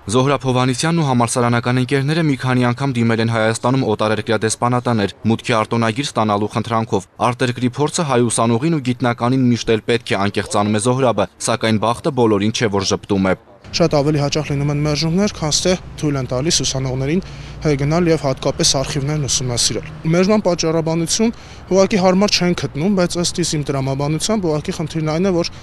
Զոհրաբ Հովհաննիսյանն ու համալսարանական ընկերները մի քանի անգամ դիմել են Հայաստանում օտարերկրյա դեսպանատներ մուտքի արտոնագիր ստանալու խնդրանքով։ Արտերկրի փորձը հայ ուսանողին ու գիտնականին միշտ էլ պետք է անկեղծանում է Զոհրաբը, սակայն բախտը բոլորին չէ, որ ժպտում է։ Շատ ավելի հաճախ լինում են մերժումներ, քան թե թույլ են տալիս ուսանողներին գնալ եւ հատկապես արխիվներն ուսումնասիրել։ Մերժման պատճառաբանություն ուղղակի հարմար չեն գտնում, բայց ըստ իմ տրամաբանությամբ ուղղակի խնդիրն այն է, որ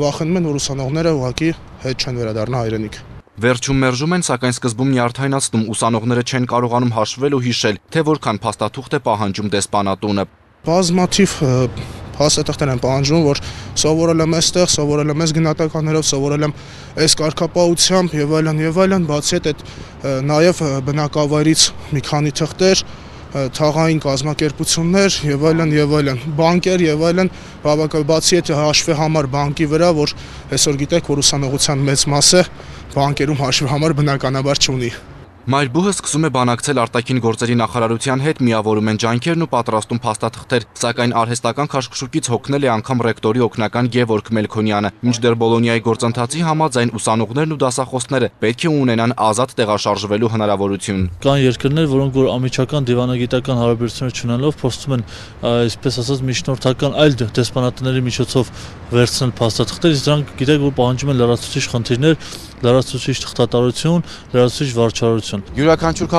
վախենում են, որ ուսանողները ուղղակի հետ չեն վերադառնա հայրենիք։ Վերջում մերժում են, սակայն սկզբում նյարդայնացնում, ուսանողները չեն կարողանում հաշվել ու հիշել, թե որքան փաստաթուղթ է պահանջում դեսպանատունը։ Բազմաթիվ փաստաթղթեր են պահանջում, որ սովորել եմ այստեղ, սովորել եմ այս գնահատականներով, սովորել եմ այս կարգապահությամբ եւ այլն, բացի այդ նաեւ բնակավայրից մի քանի թղթեր, թաղային կազմակերպություններ եւ այլն, բանկեր եւ այլն, բացի այդ հաշվի համար բանկի վրա, որ այսօր գիտեք, որ ուսանողության մեծ մասը բանկերում հաշվի համար բնականաբար չունի։ Մայրբուհը սկսում է բանակցել արտաքին գործերի նախարարության հետ, միավորում են ջանքերն ու պատրաստում փաստաթղթեր, սակայն արհեստական քաշքշուկից հոգնել է անգամ ռեկտորի օգնական Գևորգ Մելքոնյանը։ Մինչդեռ Բոլոնիայի գործընթացի համաձայն ուսանողներն ու դասախոսները պետք է ունենան ազատ տեղաշարժվելու հնարավորություն։ Կան երկրներ, որոնք որ ամիջական դիվանագիտական հարաբերություններ չունենալով փորձում են, այսպես ասած, միջնորդական այլ դեսպանատների միջոցով վերցնել փաստաթղթեր, իսկ դրանք գիտեք, որ պահանջում են լրացուցիչ խնդիրներ, լրացուցիչ թղթատարություն, լրացուցիչ վարչարություն։ Յուրաքանչյուր